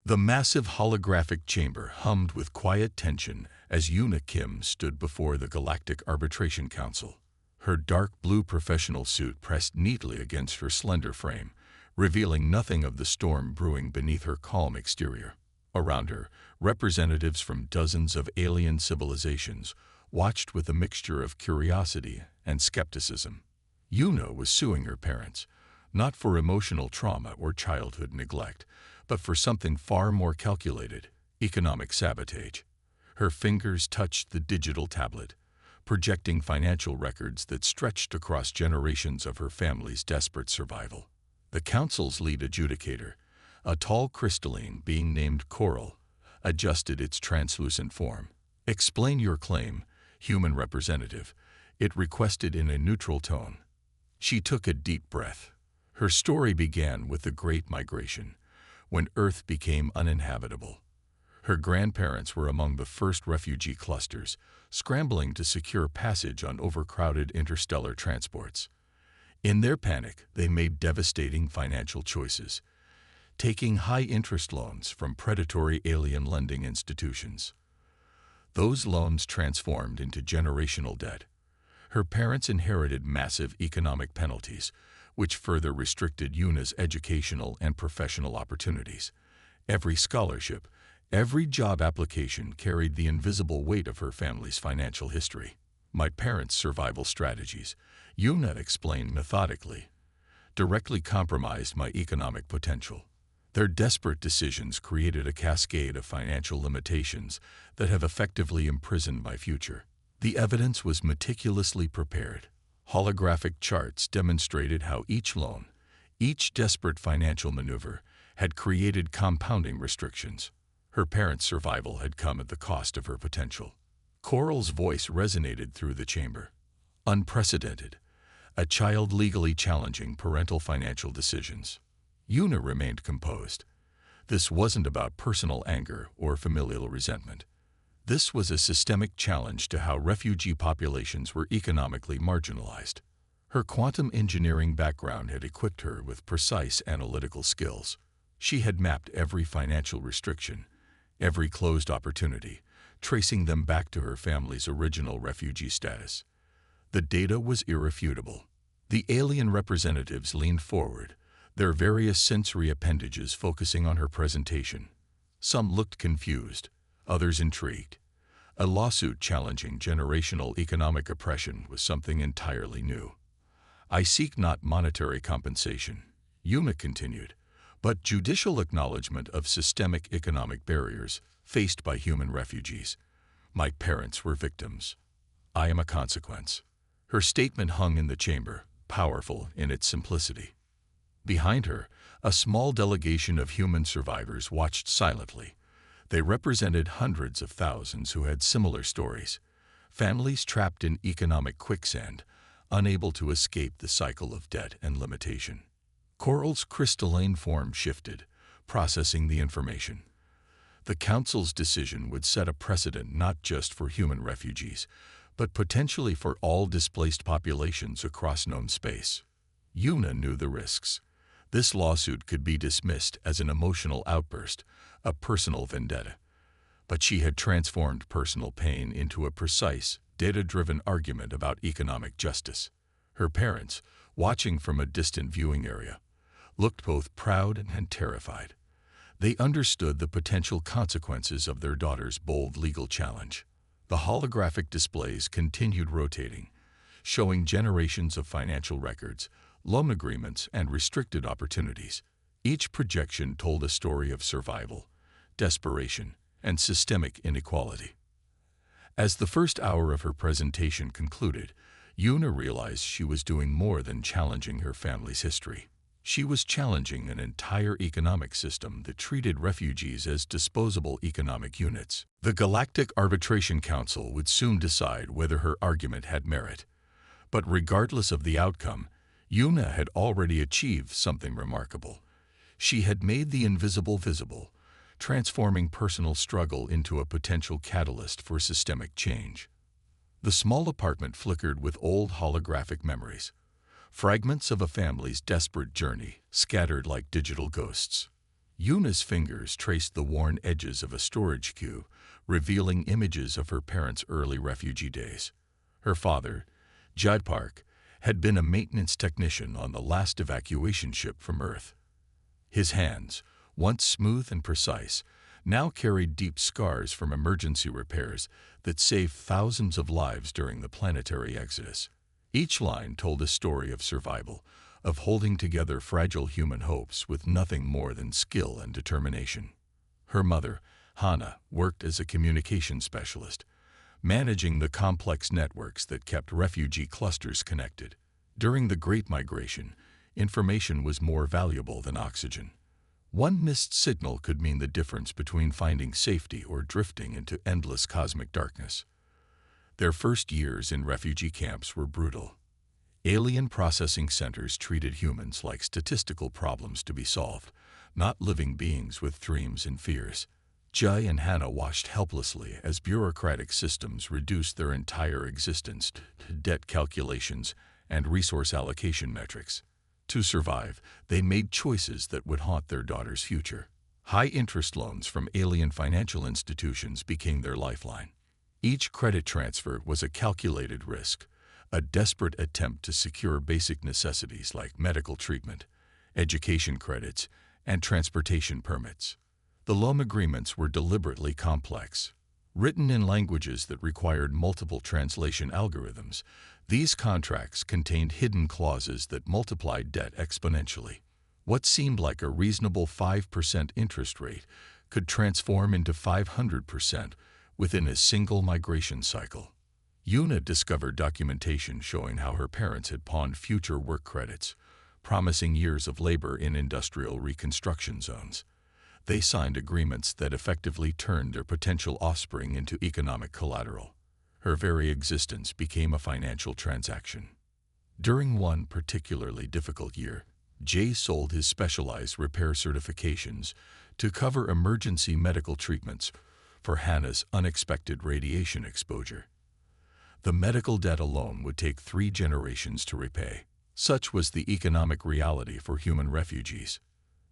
The massive holographic chamber hummed with quiet tension as Yuna Kim stood before the Galactic Arbitration Council. Her dark blue professional suit pressed neatly against her slender frame, revealing nothing of the storm brewing beneath her calm exterior. Around her, representatives from dozens of alien civilizations watched with a mixture of curiosity and skepticism. Yuna was suing her parents, not for emotional trauma or childhood neglect, but for something far more calculated: economic sabotage. Her fingers touched the digital tablet, projecting financial records that stretched across generations of her family's desperate survival. The council's lead adjudicator, a tall crystalline being named Coral, adjusted its translucent form. "Explain your claim, human representative," it requested in a neutral tone. She took a deep breath. Her story began with the Great Migration, when Earth became uninhabitable. Her grandparents were among the first refugee clusters, scrambling to secure passage on overcrowded interstellar transports. In their panic, they made devastating financial choices, taking high-interest loans from predatory alien lending institutions. Those loans transformed into generational debt. Her parents inherited massive economic penalties, which further restricted Yuna's educational and professional opportunities. Every scholarship, every job application carried the invisible weight of her family's financial history. "My parents' survival strategies," Yuna explained methodically, "directly compromised my economic potential. Their desperate decisions created a cascade of financial limitations that have effectively imprisoned my future." The evidence was meticulously prepared. Holographic charts demonstrated how each loan, each desperate financial maneuver, had created compounding restrictions. Her parents' survival had come at the cost of her potential. Coral's voice resonated through the chamber. "Unprecedented. A child legally challenging parental financial decisions." Yuna remained composed. This wasn't about personal anger or familial resentment. This was a systemic challenge to how refugee populations were economically marginalized. Her quantum engineering background had equipped her with precise analytical skills. She had mapped every financial restriction, every closed opportunity, tracing them back to her family's original refugee status. The data was irrefutable. The alien representatives leaned forward, their various sensory appendages focusing on her presentation. Some looked confused, others intrigued. A lawsuit challenging generational economic oppression was something entirely new. "I seek not monetary compensation," Yuna continued, "but judicial acknowledgement of systemic economic barriers faced by human refugees. My parents were victims. I am a consequence." Her statement hung in the chamber, powerful in its simplicity. Behind her, a small delegation of human survivors watched silently. They represented hundreds of thousands who had similar stories, families trapped in economic quicksand, unable to escape the cycle of debt and limitation. Coral's crystalline form shifted, processing the information. The Council's decision would set a precedent not just for human refugees, but potentially for all displaced populations across known space. Yuna knew the risks. This lawsuit could be dismissed as an emotional outburst, a personal vendetta. But she had transformed personal pain into a precise, data-driven argument about economic justice. Her parents, watching from a distant viewing area, looked both proud and terrified. They understood the potential consequences of their daughter's bold legal challenge. The holographic displays continued rotating, showing generations of financial records, loan agreements, and restricted opportunities. Each projection told a story of survival, desperation, and systemic inequality. As the first hour of her presentation concluded, Yuna realized she was doing more than challenging her family's history. She was challenging an entire economic system that treated refugees as disposable economic units. The Galactic Arbitration Council would soon decide whether her argument had merit. But regardless of the outcome, Yuna had already achieved something remarkable. She had made the invisible visible, transforming personal struggle into a potential catalyst for systemic change. The small apartment flickered with old holographic memories, fragments of a family's desperate journey scattered like digital ghosts. Yuna's fingers traced the worn edges of a storage queue, revealing images of her parents' early refugee days. Her father, Judd Park, had been a maintenance technician on the last evacuation ship from Earth. His hands, once smooth and precise, now carried deep scars from emergency repairs that saved thousands of lives during the planetary exodus. Each line told a story of survival, of holding together fragile human hopes with nothing more than skill and determination. Her mother, Hannah, worked as a communication specialist, managing the complex networks that kept refugee clusters connected. During the Great Migration, information was more valuable than oxygen. One missed signal could mean the difference between finding safety or drifting into endless cosmic darkness. Their first years in refugee camps were brutal. Alien processing centers treated humans like statistical problems to be solved, not living beings with dreams and fears. Jai and Hannah watched helplessly as bureaucratic systems reduced their entire existence to debt calculations and resource allocation metrics. To survive, they made choices that would haunt their daughter's future. High-interest loans from alien financial institutions became their lifeline. Each credit transfer was a calculated risk, a desperate attempt to secure basic necessities like medical treatment, education credits, and transportation permits. The loan agreements were deliberately complex. Written in languages that required multiple translation algorithms, these contracts contained hidden clauses that multiplied debt exponentially. What seemed like a reasonable 5% interest rate could transform into 500% within a single migration cycle. Yuna discovered documentation showing how her parents had pawned future work credits, promising years of labor in industrial reconstruction zones. They signed agreements that effectively turned their potential offspring into economic collateral. Her very existence became a financial transaction. During one particularly difficult year, Jay sold his specialized repair certifications to cover emergency medical treatments for Hannah's unexpected radiation exposure. The medical debt alone would take 3 generations to repay. Such was the economic reality for human refugees.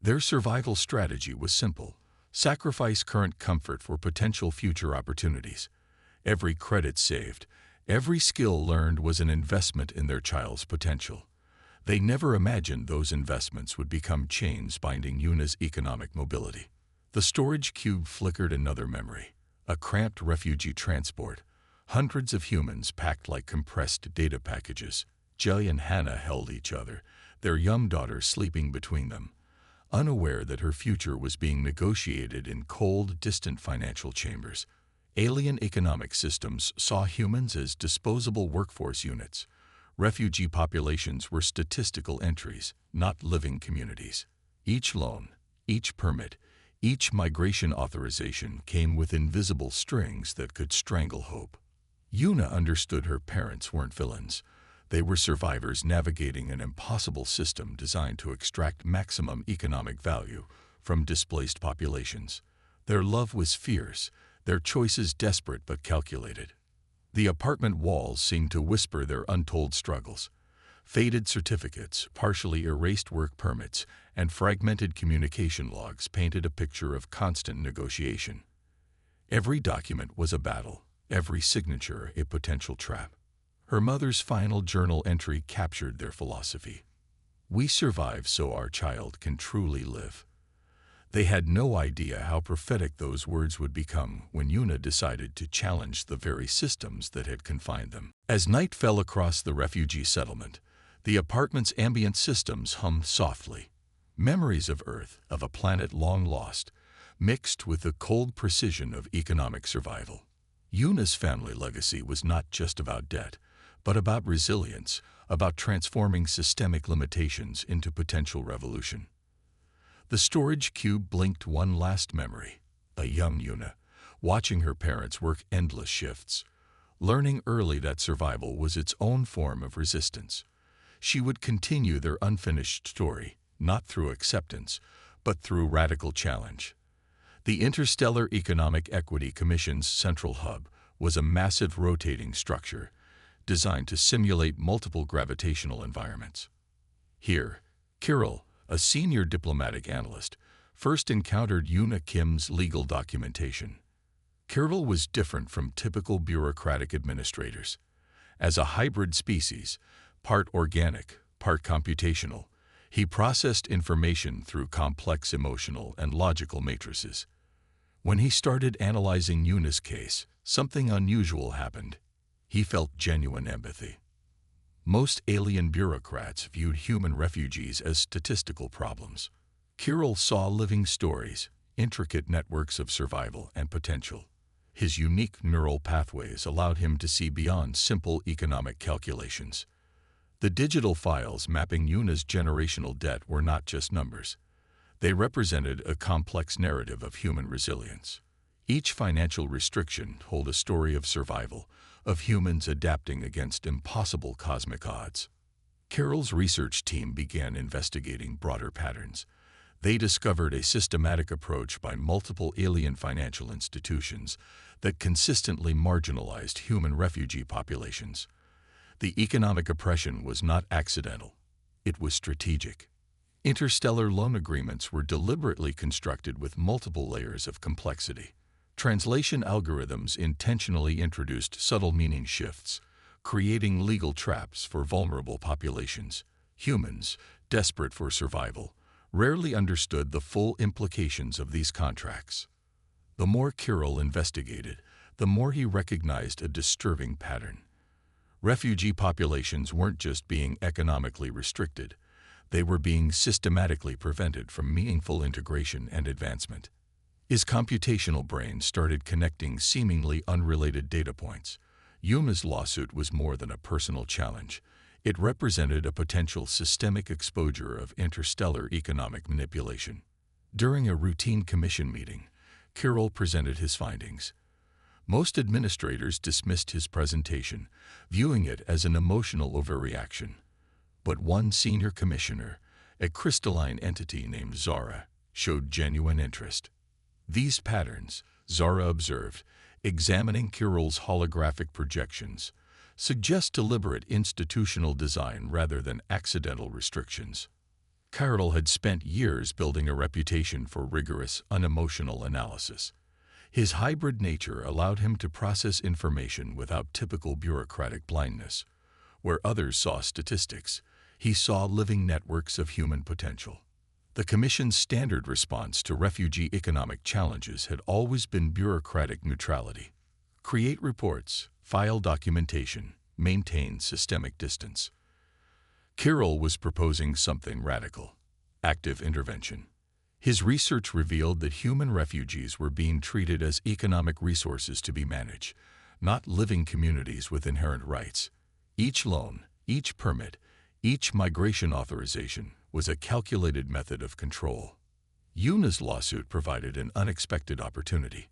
Their survival strategy was simple: sacrifice current comfort for potential future opportunities. Every credit saved, every skill learned was an investment in their child's potential. They never imagined those investments would become chains binding Yuna's economic mobility. The storage cube flickered another memory: a cramped refugee transport, hundreds of humans packed like compressed data packages. Jai and Hannah held each other, their young daughter sleeping between them, unaware that her future was being negotiated in cold, distant financial chambers. Alien economic systems saw humans as disposable workforce units. Refugee populations were statistical entries, not living communities. Each loan, each permit, each migration authorization came with invisible strings that could strangle hope. Yuna understood her parents weren't villains. They were survivors navigating an impossible system designed to extract maximum economic value from displaced populations. Their love was fierce, their choices desperate but calculated. The apartment walls seemed to whisper their untold struggles. Faded certificates, partially erased work permits, and fragmented communication logs painted a picture of constant negotiation. Every document was a battle, every signature a potential trap. Her mother's final journal entry captured their philosophy: "We survive so our child can truly live." They had no idea how prophetic those words would become when Yuna decided to challenge the very systems that had confined them. As night fell across the refugee settlement, the apartment's ambient systems hummed softly. Memories of Earth, of a planet long lost, mixed with the cold precision of economic survival. Yuna's family legacy was not just about debt, but about resilience, about transforming systemic limitations into potential revolution. The storage cube blinked one last memory: a young Yuna, watching her parents work endless shifts, learning early that survival was its own form of resistance. She would continue their unfinished story, not through acceptance, but through radical challenge. The Interstellar Economic Equity Commission's central hub was a massive rotating structure designed to simulate multiple gravitational environments. Here, Kirill, a senior diplomatic analyst, first encountered Yoona Kim's legal documentation. Kirill was different from typical bureaucratic administrators. As a hybrid species, part organic, part computational, he processed information through complex emotional and logical matrices. When he started analyzing Yoona's case, something unusual happened. He felt genuine empathy. Most alien bureaucrats viewed human refugees as statistical problems. Kirill saw living stories, intricate networks of survival and potential. His unique neural pathways allowed him to see beyond simple economic calculations. The digital files mapping Yoona's generational debt were not just numbers. They represented a complex narrative of human resilience. Each financial restriction told a story of survival, of humans adapting against impossible cosmic odds. Kirill's research team began investigating broader patterns. They discovered a systematic approach by multiple alien financial institutions that consistently marginalized human refugee populations. The economic oppression was not accidental. It was strategic. Interstellar loan agreements were deliberately constructed with multiple layers of complexity. Translation algorithms intentionally introduced subtle meaning shifts, creating legal traps for vulnerable populations. Humans, desperate for survival, rarely understood the full implications of these contracts. The more Kirill investigated, the more he recognized a disturbing pattern. Refugee populations weren't just being economically restricted, they were being systematically prevented from meaningful integration and advancement. His computational brain started connecting seemingly unrelated data points. Yoona's lawsuit was more than a personal challenge. It represented a potential systemic exposure of interstellar economic manipulation. During a routine commission meeting, Kirill presented his findings. Most administrators dismissed his presentation, viewing it as an emotional overreaction. But one senior commissioner, a crystalline entity named Zara, showed genuine interest. These patterns, Zara observed, examining Kirill's holographic projections, suggest deliberate institutional design rather than accidental restrictions. Kirill had spent years building a reputation for rigorous, unemotional analysis. His hybrid nature allowed him to process information without typical bureaucratic blindness. Where others saw statistics, he saw living networks of human potential. The Commission's standard response to refugee economic challenges had always been bureaucratic neutrality. Create reports, file documentation, maintain systemic distance. Kirill was proposing something radical: active intervention. His research revealed that human refugees were being treated as economic resources to be managed, not living communities with inherent rights. Each loan, each permit, each migration authorization was a calculated method of control. Yoona's lawsuit provided an unexpected opportunity.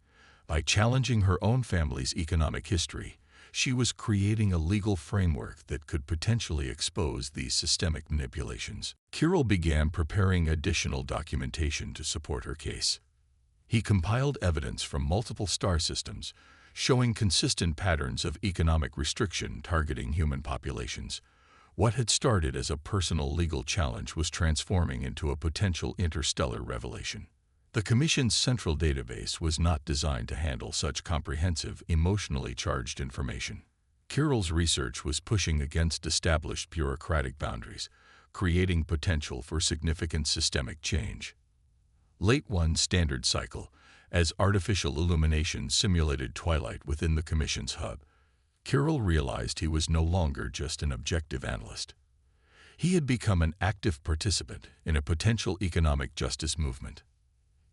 By challenging her own family's economic history, she was creating a legal framework that could potentially expose these systemic manipulations. Kirill began preparing additional documentation to support her case. He compiled evidence from multiple star systems, showing consistent patterns of economic restriction targeting human populations. What had started as a personal legal challenge was transforming into a potential interstellar revelation. The Commission's central database was not designed to handle such comprehensive, emotionally charged information. Kirill's research was pushing against established bureaucratic boundaries, creating potential for significant systemic change. Late one standard cycle, as artificial illumination simulated twilight within the Commission's hub, Kirill realized he was no longer just an objective analyst. He had become an active participant in a potential economic justice movement.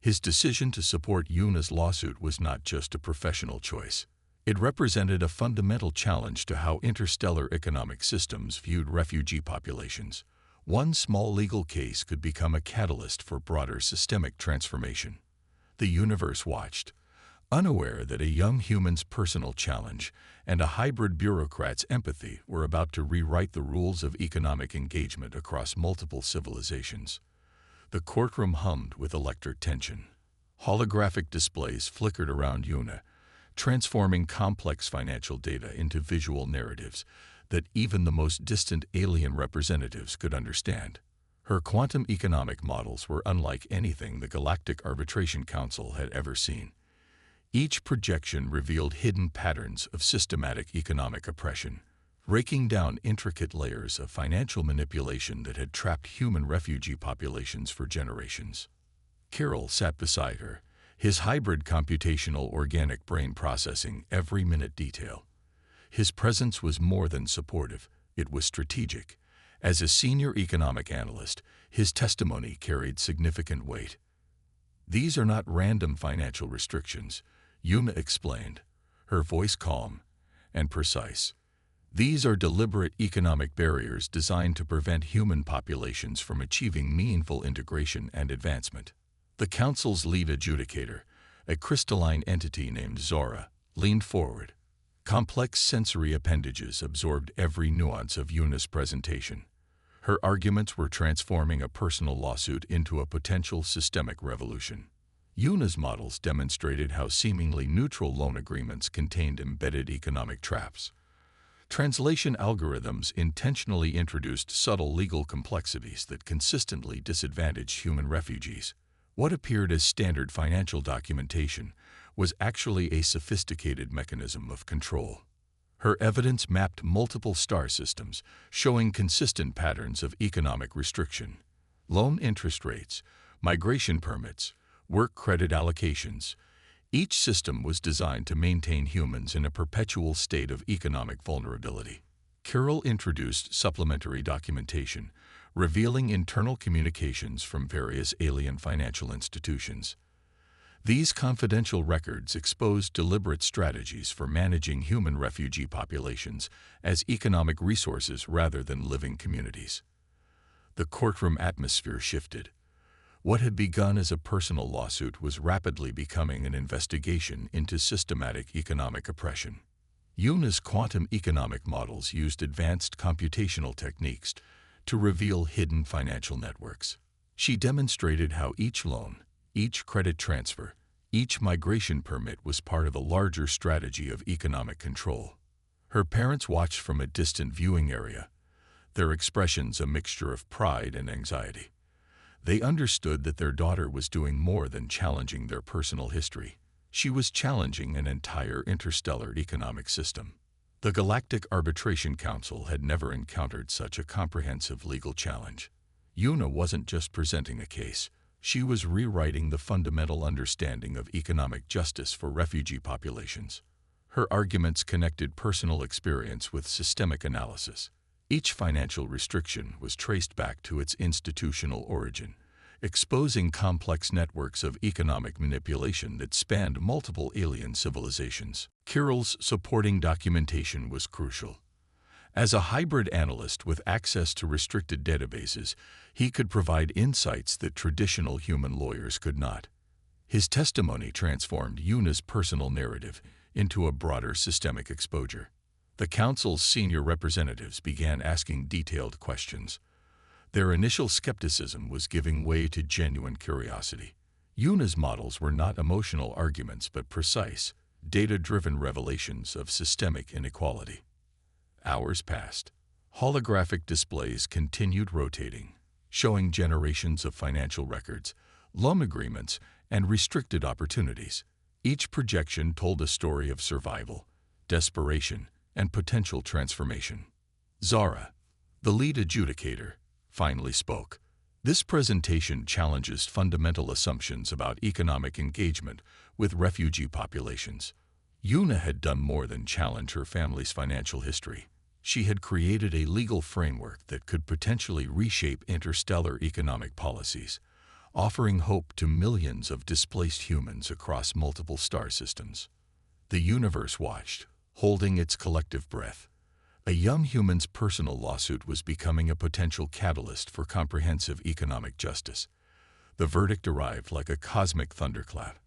His decision to support Yoona's lawsuit was not just a professional choice. It represented a fundamental challenge to how interstellar economic systems viewed refugee populations. One small legal case could become a catalyst for broader systemic transformation. The universe watched, unaware that a young human's personal challenge and a hybrid bureaucrat's empathy were about to rewrite the rules of economic engagement across multiple civilizations. The courtroom hummed with electric tension. Holographic displays flickered around Yoona, transforming complex financial data into visual narratives that even the most distant alien representatives could understand. Her quantum economic models were unlike anything the Galactic Arbitration Council had ever seen. Each projection revealed hidden patterns of systematic economic oppression, breaking down intricate layers of financial manipulation that had trapped human refugee populations for generations. Kirill sat beside her, his hybrid computational organic brain processing every minute detail. His presence was more than supportive, it was strategic. As a senior economic analyst, his testimony carried significant weight. "These are not random financial restrictions," Yuna explained, her voice calm and precise. "These are deliberate economic barriers designed to prevent human populations from achieving meaningful integration and advancement." The Council's lead adjudicator, a crystalline entity named Zora, leaned forward. Complex sensory appendages absorbed every nuance of Yuna's presentation. Her arguments were transforming a personal lawsuit into a potential systemic revolution. Yuna's models demonstrated how seemingly neutral loan agreements contained embedded economic traps. Translation algorithms intentionally introduced subtle legal complexities that consistently disadvantaged human refugees. What appeared as standard financial documentation was actually a sophisticated mechanism of control. Her evidence mapped multiple star systems, showing consistent patterns of economic restriction. Loan interest rates, migration permits, work credit allocations. Each system was designed to maintain humans in a perpetual state of economic vulnerability. Kirill introduced supplementary documentation, revealing internal communications from various alien financial institutions. These confidential records exposed deliberate strategies for managing human refugee populations as economic resources rather than living communities. The courtroom atmosphere shifted. What had begun as a personal lawsuit was rapidly becoming an investigation into systematic economic oppression. Yuna's quantum economic models used advanced computational techniques to reveal hidden financial networks. She demonstrated how each loan, each credit transfer, each migration permit was part of a larger strategy of economic control. Her parents watched from a distant viewing area, their expressions a mixture of pride and anxiety. They understood that their daughter was doing more than challenging their personal history. She was challenging an entire interstellar economic system. The Galactic Arbitration Council had never encountered such a comprehensive legal challenge. Yuna wasn't just presenting a case, she was rewriting the fundamental understanding of economic justice for refugee populations. Her arguments connected personal experience with systemic analysis. Each financial restriction was traced back to its institutional origin, exposing complex networks of economic manipulation that spanned multiple alien civilizations. Kirill's supporting documentation was crucial. As a hybrid analyst with access to restricted databases, he could provide insights that traditional human lawyers could not. His testimony transformed Yuna's personal narrative into a broader systemic exposure. The Council's senior representatives began asking detailed questions. Their initial skepticism was giving way to genuine curiosity. Yuna's models were not emotional arguments but precise, data-driven revelations of systemic inequality. Hours passed. Holographic displays continued rotating, showing generations of financial records, loan agreements, and restricted opportunities. Each projection told a story of survival, desperation, and potential transformation. Zara, the lead adjudicator, finally spoke. This presentation challenges fundamental assumptions about economic engagement with refugee populations. Yuna had done more than challenge her family's financial history. She had created a legal framework that could potentially reshape interstellar economic policies, offering hope to millions of displaced humans across multiple star systems. The universe watched, holding its collective breath. A young human's personal lawsuit was becoming a potential catalyst for comprehensive economic justice. The verdict arrived like a cosmic thunderclap.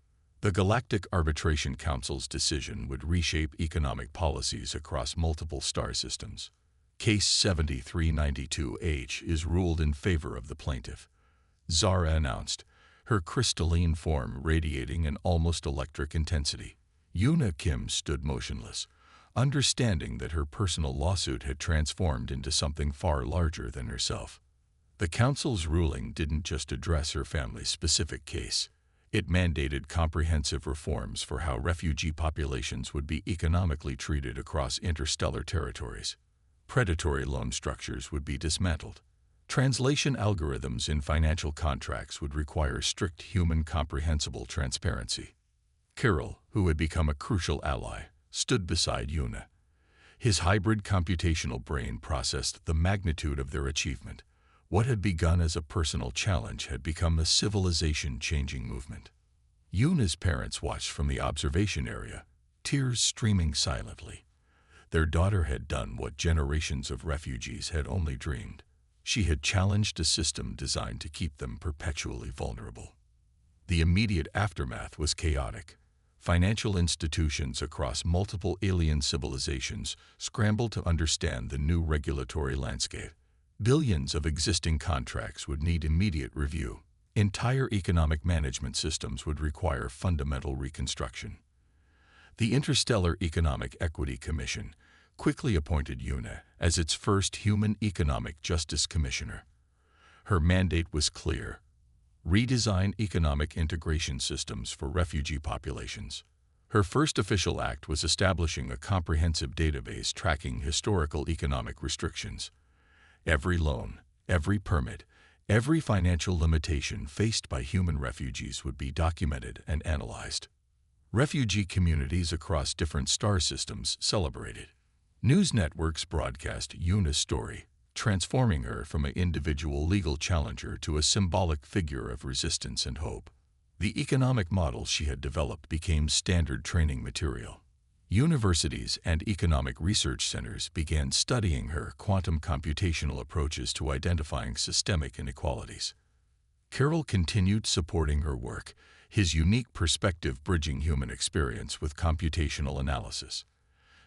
The Galactic Arbitration Council's decision would reshape economic policies across multiple star systems. Case 7392H is ruled in favor of the plaintiff, Zara announced, her crystalline form radiating an almost electric intensity. Yuna Kim stood motionless, understanding that her personal lawsuit had transformed into something far larger than herself. The council's ruling didn't just address her family's specific case. It mandated comprehensive reforms for how refugee populations would be economically treated across interstellar territories. Predatory loan structures would be dismantled. Translation algorithms in financial contracts would require strict human comprehensible transparency. Kirill, who had become a crucial ally, stood beside Yuna. His hybrid computational brain processed the magnitude of their achievement. What had begun as a personal challenge had become a civilization-changing movement. Yuna's parents watched from the observation area, tears streaming silently. Their daughter had done what generations of refugees had only dreamed. She had challenged a system designed to keep them perpetually vulnerable. The immediate aftermath was chaotic. Financial institutions across multiple alien civilizations scrambled to understand the new regulatory landscape. Billions of existing contracts would need immediate review. Entire economic management systems would require fundamental reconstruction. The Interstellar Economic Equity Commission quickly appointed Yuna as its first human economic justice commissioner. Her mandate was clear: redesign economic integration systems for refugee populations. Her first official act was establishing a comprehensive database tracking historical economic restrictions. Every loan, every permit, every financial limitation faced by human refugees would be documented and analyzed. Refugee communities across different star systems celebrated. News networks broadcast Yuna's story, transforming her from an individual legal challenger to a symbolic figure of resistance and hope. The economic model she had developed became standard training material. Universities and economic research centers began studying her quantum computational approaches to identifying systemic inequalities. Kirill continued supporting her work, his unique perspective bridging human experience with computational analysis.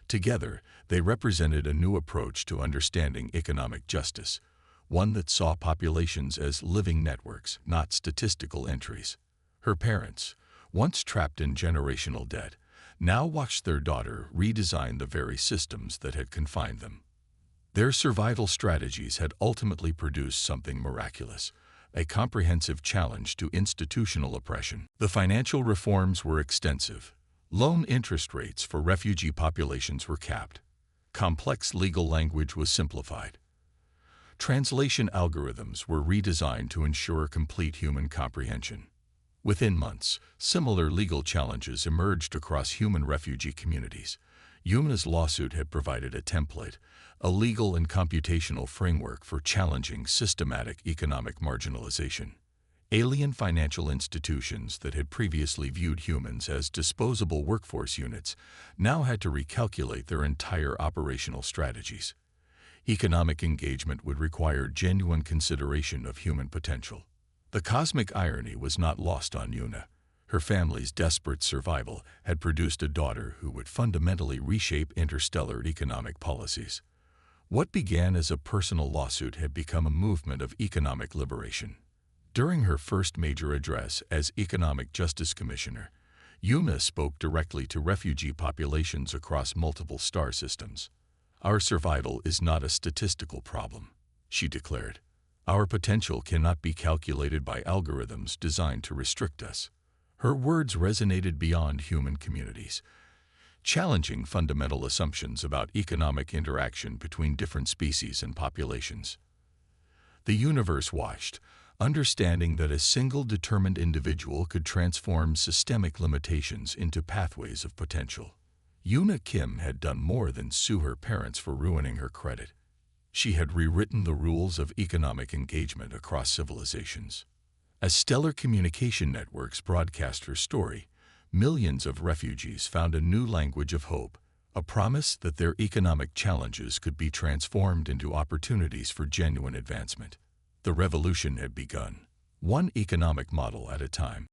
Together, they represented a new approach to understanding economic justice, one that saw populations as living networks, not statistical entries. Her parents, once trapped in generational debt, now watched their daughter redesign the very systems that had confined them. Their survival strategies had ultimately produced something miraculous, a comprehensive challenge to institutional oppression. The financial reforms were extensive. Loan interest rates for refugee populations were capped. Complex legal language was simplified. Translation algorithms were redesigned to ensure complete human comprehension. Within months, similar legal challenges emerged across human refugee communities. Yuna's lawsuit had provided a template, a legal and computational framework for challenging systematic economic marginalization. Alien financial institutions that had previously viewed humans as disposable workforce units now had to recalculate their entire operational strategies. Economic engagement would require genuine consideration of human potential. The cosmic irony was not lost on Yuna. Her family's desperate survival had produced a daughter who would fundamentally reshape interstellar economic policies. What began as a personal lawsuit had become a movement of economic liberation. During her first major address as Economic Justice Commissioner, Yuna spoke directly to refugee populations across multiple star systems. "Our survival is not a statistical problem," she declared. "Our potential cannot be calculated by algorithms designed to restrict us." Her words resonated beyond human communities, challenging fundamental assumptions about economic interaction between different species and populations. The universe watched, understanding that a single determined individual could transform systemic limitations into pathways of potential. Yuna Kim had done more than sue her parents for ruining her credit. She had rewritten the rules of economic engagement across civilizations. As stellar communication networks broadcast her story, millions of refugees found a new language of hope, a promise that their economic challenges could be transformed into opportunities for genuine advancement. The revolution had begun, one economic model at a time.